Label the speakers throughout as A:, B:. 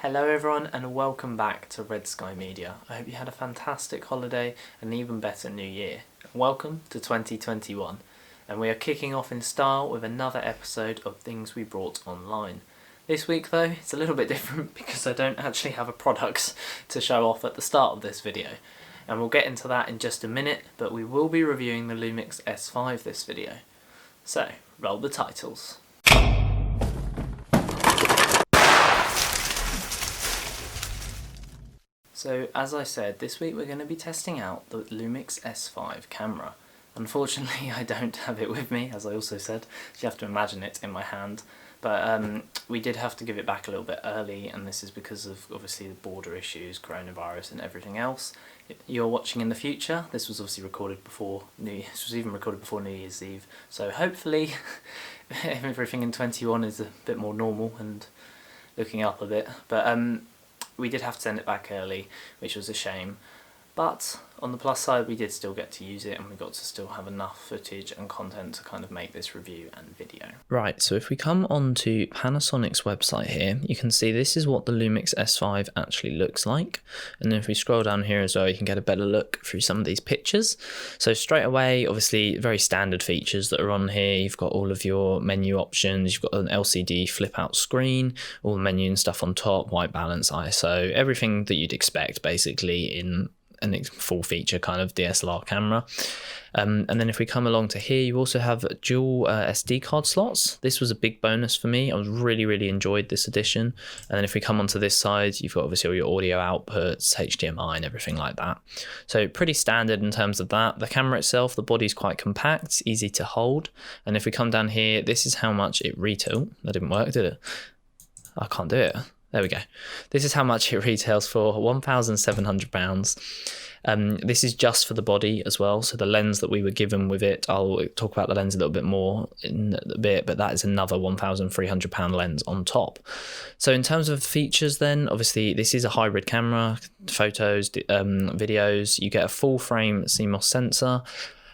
A: Hello everyone and welcome back to Red Sky Media. I hope you had a fantastic holiday and an even better new year. Welcome to 2021 and we are kicking off in style with another episode of Things We Brought Online. This week though, it's a little bit different because I don't actually have a product to show off at the start of this video. And we'll get into that in just a minute, but we will be reviewing the Lumix S5 this video. So, roll the titles. So as I said, this week we're going to be testing out the Lumix S5 camera. Unfortunately I don't have it with me, as I also said, so you have to imagine it in my hand. But we did have to give it back a little bit early, and this is because of obviously the border issues, coronavirus and everything else. If you're watching in the future, this was obviously recorded before this was even recorded before New Year's Eve, so hopefully everything in 21 is a bit more normal and looking up a bit. But we did have to send it back early, which was a shame, but on the plus side we did still get to use it and we got to still have enough footage and content to kind of make this review and video. Right, so if we come on to Panasonic's website here, you can see this is what the Lumix S5 actually looks like, and then if we scroll down here as well you can get a better look through some of these pictures. So straight away, obviously very standard features that are on here. You've got all of your menu options, you've got an LCD flip out screen, all the menu and stuff on top, white balance, ISO, everything that you'd expect basically in a full feature kind of DSLR camera. And then if we come along to here, you also have dual SD card slots. This was a big bonus for me. I really enjoyed this edition. And then if we come onto this side, you've got obviously all your audio outputs, HDMI and everything like that. So pretty standard in terms of that. The camera itself, the body's quite compact, easy to hold. And if we come down here, this is how much it retail. That didn't work, did it? I can't do it. There we go. This is how much it retails for, £1,700. This is just for the body as well. So the lens that we were given with it, I'll talk about the lens a little bit more in a bit, but that is another £1,300 lens on top. So in terms of features then, obviously this is a hybrid camera, photos, videos. You get a full frame CMOS sensor.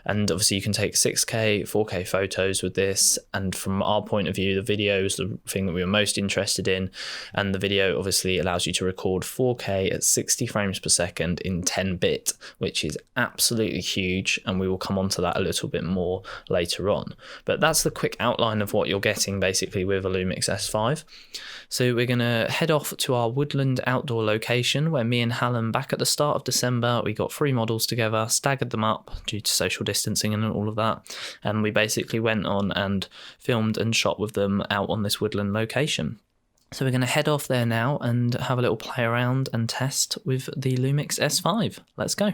A: And obviously you can take 6K, 4K photos with this. And from our point of view, the video is the thing that we were most interested in. And the video obviously allows you to record 4K at 60 frames per second in 10-bit, which is absolutely huge. And we will come on to that a little bit more later on. But that's the quick outline of what you're getting basically with a Lumix S5. So we're going to head off to our woodland outdoor location where me and Hallam, back at the start of December, we got 3 models together, staggered them up due to social distancing and all of that, and we basically went on and filmed and shot with them out on this woodland location. So we're going to head off there now and have a little play around and test with the Lumix S5. Let's go.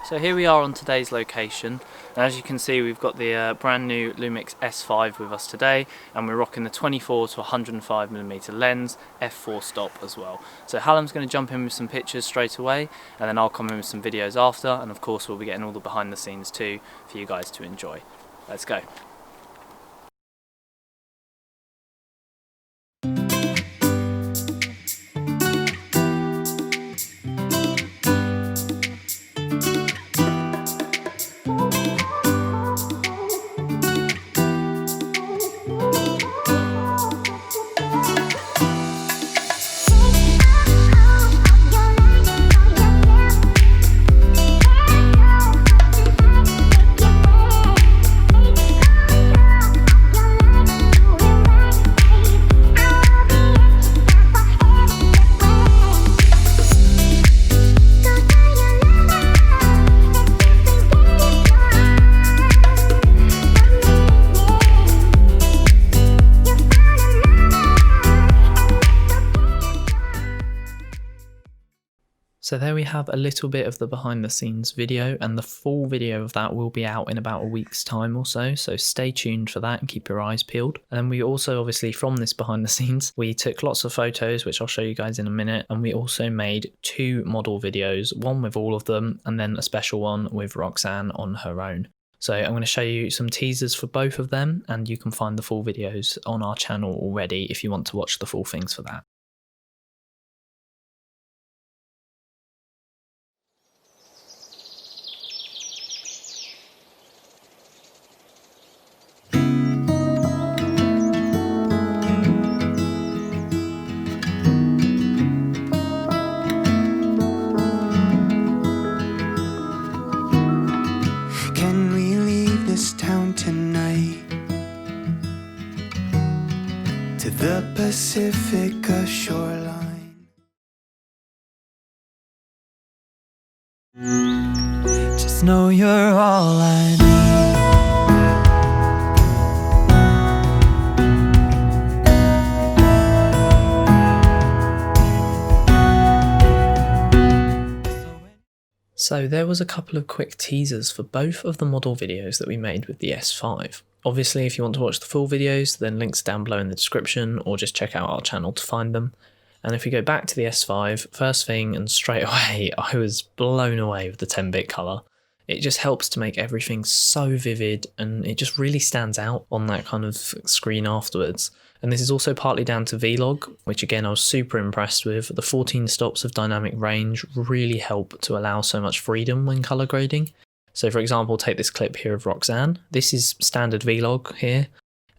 A: So here we are on today's location, and as you can see we've got the brand new Lumix S5 with us today, and we're rocking the 24 to 105mm lens, f4 stop as well. So Hallam's going to jump in with some pictures straight away, and then I'll come in with some videos after, and of course we'll be getting all the behind the scenes too for you guys to enjoy. Let's go. So there we have a little bit of the behind the scenes video, and the full video of that will be out in about a week's time or so stay tuned for that and keep your eyes peeled. And then we also, obviously from this behind the scenes, we took lots of photos, which I'll show you guys in a minute, and we also made 2 model videos, one with all of them and then a special one with Roxanne on her own. So I'm going to show you some teasers for both of them, and you can find the full videos on our channel already if you want to watch the full things for that.
B: Pacific, a shoreline. Just know you're all I need.
A: So there was a couple of quick teasers for both of the model videos that we made with the S5. Obviously, if you want to watch the full videos, then links down below in the description, or just check out our channel to find them. And if we go back to the S5, first thing and straight away, I was blown away with the 10-bit colour. It just helps to make everything so vivid, and it just really stands out on that kind of screen afterwards. And this is also partly down to Vlog, which again I was super impressed with. The 14 stops of dynamic range really help to allow so much freedom when colour grading. So for example, take this clip here of Roxanne. This is standard Vlog here,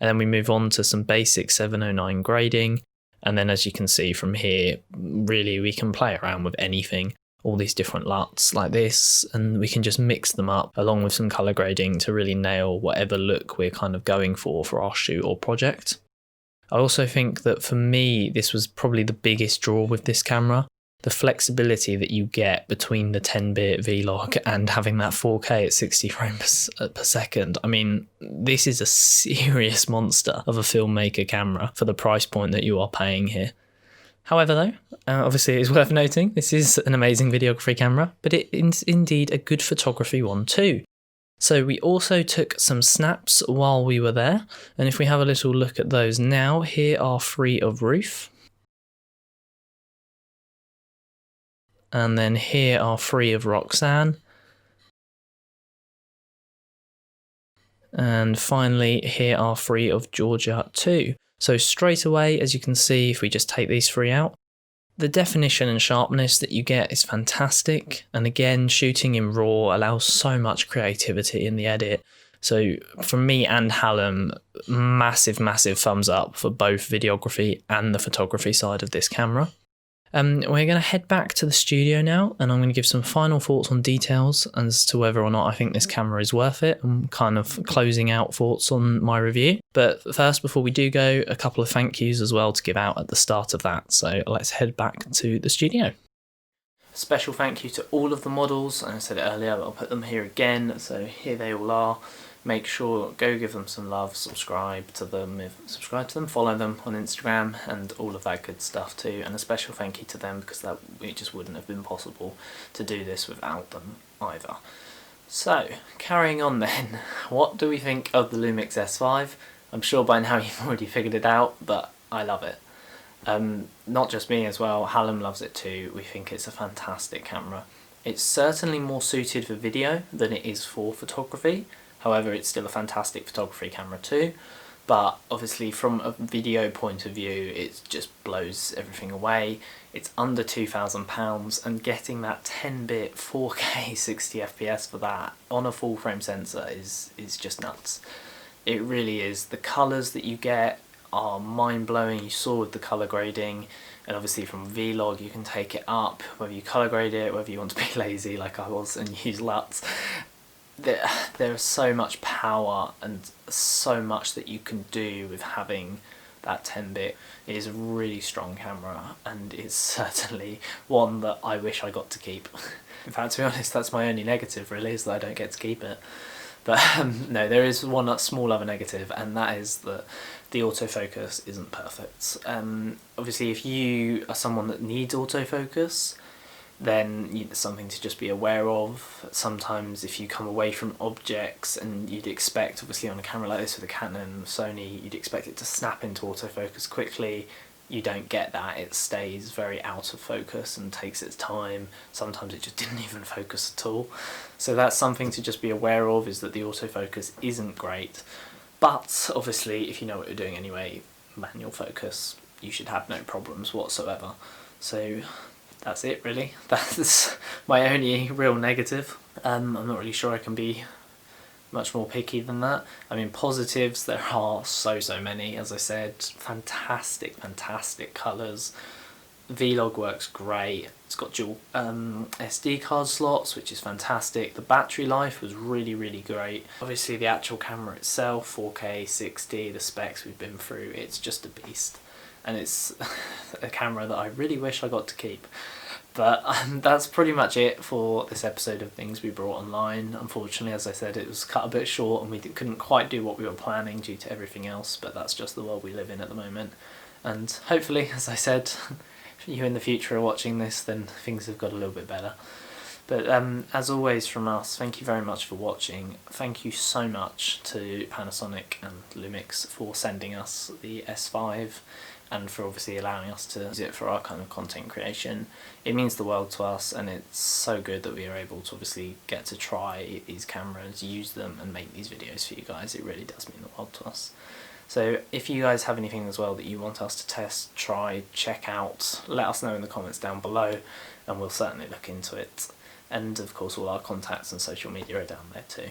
A: and then we move on to some basic 709 grading. And then as you can see from here, really we can play around with anything, all these different LUTs like this, and we can just mix them up along with some colour grading to really nail whatever look we're kind of going for our shoot or project. I also think that for me, this was probably the biggest draw with this camera. The flexibility that you get between the 10-bit Vlog and having that 4K at 60 frames per second. I mean, this is a serious monster of a filmmaker camera for the price point that you are paying here. However though, obviously it is worth noting, this is an amazing videography camera, but it is indeed a good photography one too. So we also took some snaps while we were there, and if we have a little look at those now, here are 3 of Ruth. And then here are 3 of Roxanne. And finally, here are 3 of Georgia too. So straight away, as you can see, if we just take these 3 out, the definition and sharpness that you get is fantastic. And again, shooting in RAW allows so much creativity in the edit. So from me and Hallam, massive thumbs up for both videography and the photography side of this camera. We're going to head back to the studio now, and I'm going to give some final thoughts on details as to whether or not I think this camera is worth it, and kind of closing out thoughts on my review. But first, before we do go, a couple of thank yous as well to give out at the start of that. So let's head back to the studio. Special thank you to all of the models, and I said it earlier, but I'll put them here again. So here they all are. Make sure, go give them some love, subscribe to them, follow them on Instagram and all of that good stuff too. And a special thank you to them, because it just wouldn't have been possible to do this without them either. So, carrying on then, what do we think of the Lumix S5? I'm sure by now you've already figured it out, but I love it. Not just me as well, Hallam loves it too. We think it's a fantastic camera. It's certainly more suited for video than it is for photography. However, it's still a fantastic photography camera too, but obviously from a video point of view, it just blows everything away. It's under £2,000, and getting that 10-bit 4K 60 FPS for that on a full frame sensor is just nuts. It really is. The colours that you get are mind-blowing. You saw with the colour grading, and obviously from Vlog you can take it up, whether you colour grade it, whether you want to be lazy like I was and use LUTs. There is so much power and so much that you can do with having that 10-bit. It is a really strong camera, and it's certainly one that I wish I got to keep. In fact, to be honest, that's my only negative really, is that I don't get to keep it. But no, there is one small other negative, and that is that the autofocus isn't perfect. Obviously if you are someone that needs autofocus, then it's something to just be aware of. Sometimes if you come away from objects, and you'd expect, obviously on a camera like this with a Canon, Sony, you'd expect it to snap into autofocus quickly. You don't get that. It stays very out of focus and takes its time. Sometimes it just didn't even focus at all. So that's something to just be aware of, is that the autofocus isn't great. But obviously if you know what you're doing anyway, manual focus, you should have no problems whatsoever. So that's it really. That's my only real negative. I'm not really sure I can be much more picky than that. I mean, positives, there are so many. As I said, fantastic colours. Vlog works great. It's got dual SD card slots, which is fantastic. The battery life was really great. Obviously the actual camera itself, 4K 60, the specs we've been through, it's just a beast. and it's a camera that I really wish I got to keep. But that's pretty much it for this episode of Things We Brought Online. Unfortunately, as I said, it was cut a bit short and we couldn't quite do what we were planning due to everything else, but that's just the world we live in at the moment. And hopefully, as I said, if you in the future are watching this, then things have got a little bit better. But as always from us, thank you very much for watching. Thank you so much to Panasonic and Lumix for sending us the S5 and for obviously allowing us to use it for our kind of content creation. It means the world to us, and it's so good that we are able to obviously get to try these cameras, use them and make these videos for you guys. It really does mean the world to us. So if you guys have anything as well that you want us to test, try, check out, let us know in the comments down below and we'll certainly look into it. And of course all our contacts and social media are down there too.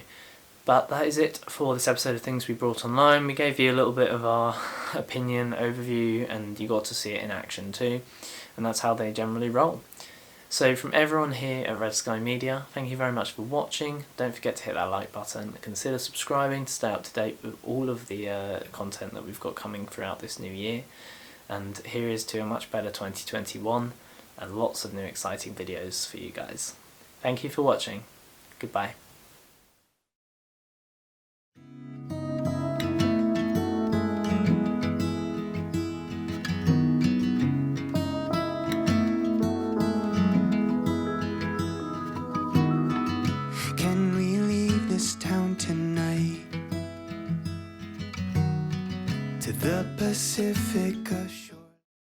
A: But that is it for this episode of Things We Brought Online. We gave you a little bit of our opinion overview and you got to see it in action too. And that's how they generally roll. So from everyone here at Red Sky Media, thank you very much for watching. Don't forget to hit that like button. Consider subscribing to stay up to date with all of the content that we've got coming throughout this new year. And here is to a much better 2021 and lots of new exciting videos for you guys. Thank you for watching. Goodbye.
B: Can we leave this town tonight to the Pacific Ocean?